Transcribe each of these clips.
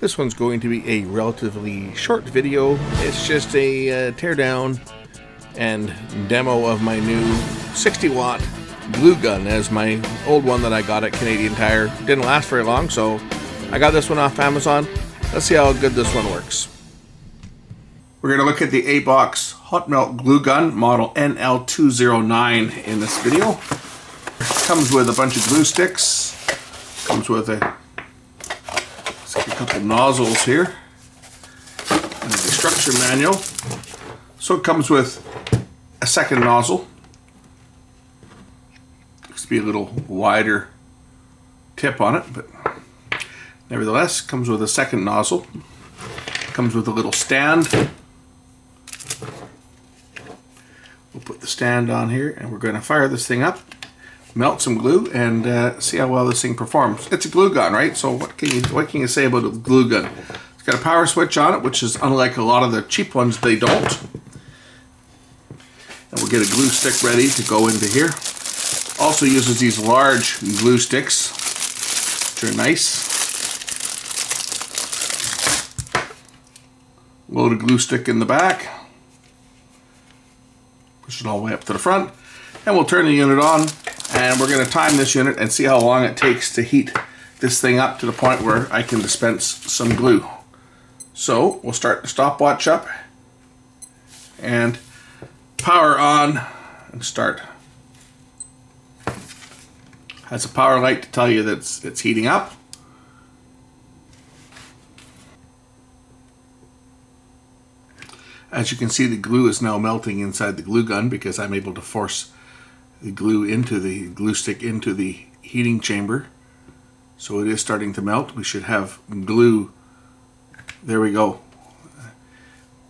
This one's going to be a relatively short video. It's just a teardown and demo of my new 60-watt glue gun, as my old one that I got at Canadian Tire didn't last very long, so I got this one off Amazon. Let's see how good this one works. We're going to look at the Abox hot melt glue gun model NL209 in this video. It comes with a bunch of glue sticks, comes with a couple nozzles here, and the instruction manual. So it comes with a second nozzle. Looks to be a little wider tip on it, but nevertheless, comes with a second nozzle. Comes with a little stand. We'll put the stand on here, and we're going to fire this thing up, melt some glue, and see how well this thing performs. It's a glue gun, right? So what can you say about a glue gun? It's got a power switch on it, which is unlike a lot of the cheap ones. They don't. And we'll get a glue stick ready to go into here. Also uses these large glue sticks, which are nice. Load a glue stick in the back. Push it all the way up to the front. And we'll turn the unit on, and we're going to time this unit and see how long it takes to heat this thing up to the point where I can dispense some glue. So we'll start the stopwatch up and power on and start. Has a power light to tell you that it's heating up. As you can see, the glue is now melting inside the glue gun because I'm able to force the glue into the glue stick into the heating chamber. So it is starting to melt. We should have glue. There we go.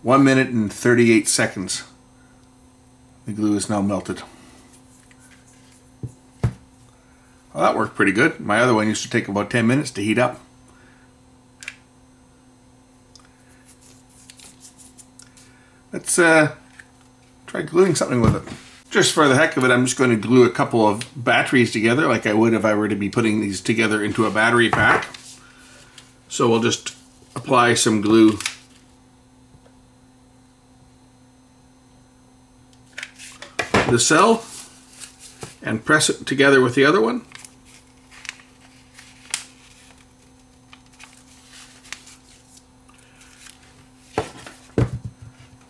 1 minute and 38 seconds. The glue is now melted. Well, that worked pretty good. My other one used to take about 10 minutes to heat up. Let's try gluing something with it. Just for the heck of it, I'm just going to glue a couple of batteries together like I would if I were to be putting these together into a battery pack. So we'll just apply some glue to the cell and press it together with the other one.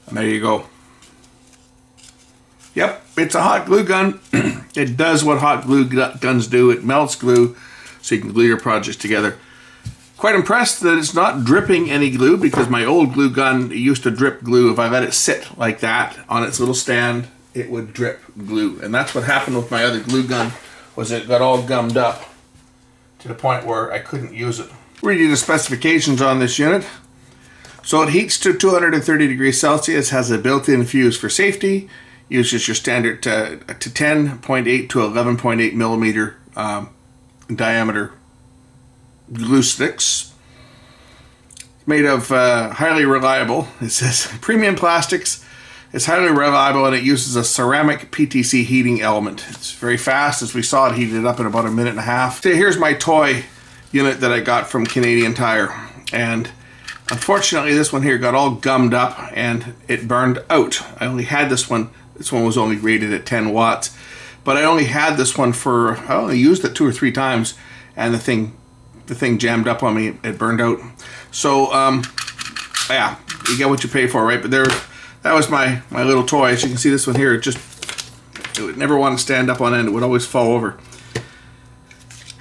And there you go. Yep, it's a hot glue gun. It does what hot glue guns do. It melts glue so you can glue your projects together. Quite impressed that it's not dripping any glue, because my old glue gun used to drip glue. If I let it sit like that on its little stand, it would drip glue. And that's what happened with my other glue gun, was it got all gummed up to the point where I couldn't use it. Reading the specifications on this unit. So it heats to 230 degrees Celsius, has a built-in fuse for safety, uses your standard to 10.8 to 11.8 millimeter diameter glue sticks. Made of highly reliable, it says, premium plastics. It's highly reliable, and it uses a ceramic PTC heating element. It's very fast. As we saw, it heated up in about 1.5 minutes. So here's my toy unit that I got from Canadian Tire, and unfortunately this one here got all gummed up and it burned out. I only had this one. This one was only rated at 10 watts, but I only had this one for, I only used it 2 or 3 times, and the thing jammed up on me. It burned out. So yeah, you get what you pay for, right? But that was my little toy. As you can see, this one here, it would never want to stand up on end. It would always fall over,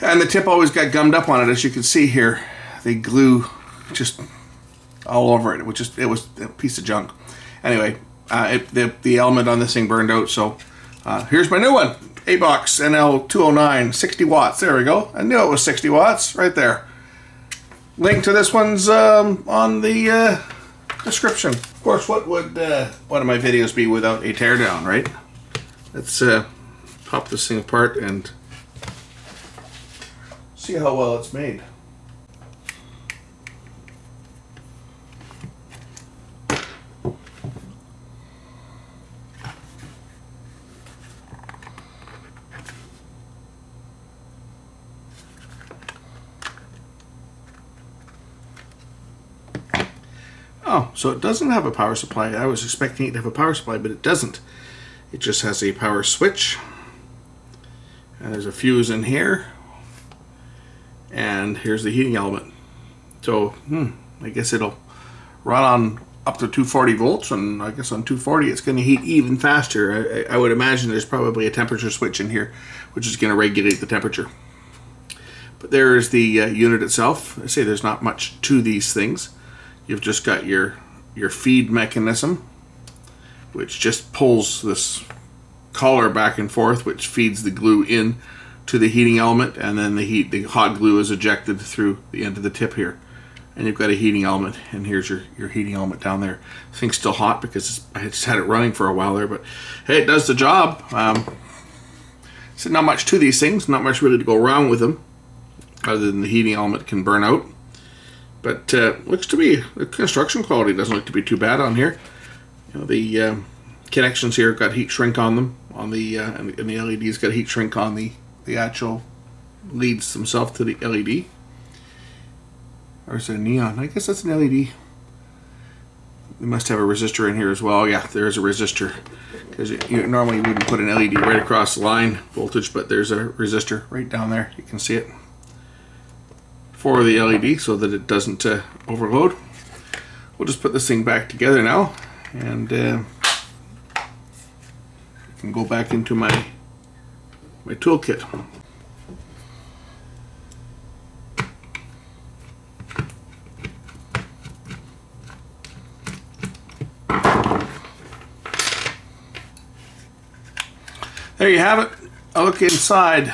and the tip always got gummed up on it. As you can see here, the glue just all over it. It was a piece of junk. Anyway, the element on this thing burned out. So here's my new one, Abox NL209, 60 watts. There we go. I knew it was 60 watts right there. Link to this one's on the description. Of course, what would one of my videos be without a teardown, right? Let's pop this thing apart and see how well it's made. Oh, so it doesn't have a power supply. I was expecting it to have a power supply, but it doesn't. It just has a power switch. And there's a fuse in here. And here's the heating element. So, I guess it'll run on up to 240 volts, and I guess on 240 it's going to heat even faster. I would imagine there's probably a temperature switch in here, which is going to regulate the temperature. But there is the unit itself. I say there's not much to these things. You've just got your feed mechanism, which just pulls this collar back and forth, which feeds the glue in to the heating element, and then the hot glue is ejected through the end of the tip here. And you've got a heating element, and here's your heating element down there. This thing's still hot because I just had it running for a while there, but hey, it does the job. So not much to these things, not much really to go wrong with them, other than the heating element can burn out. But looks to be, the construction quality doesn't look to be too bad on here. You know, the connections here got heat shrink on them, on the and the LEDs got heat shrink on the actual leads themselves to the LED. Or is it a neon? I guess that's an LED. We must have a resistor in here as well. Yeah, there is a resistor. Because you normally wouldn't put an LED right across the line voltage, but there's a resistor right down there. You can see it. For the LED so that it doesn't overload. We'll just put this thing back together now, and I can go back into my toolkit. There you have it. A look inside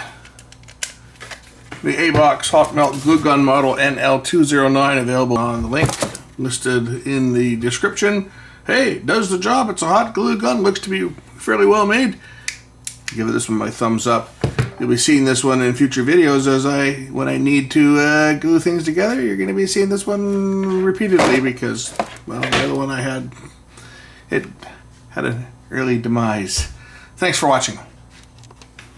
the Abox hot melt glue gun model NL209, available on the link listed in the description. Hey, it does the job. It's a hot glue gun. Looks to be fairly well made. Give this one my thumbs up. You'll be seeing this one in future videos when I need to glue things together. You're going to be seeing this one repeatedly because, well, the other one I had, it had an early demise. Thanks for watching.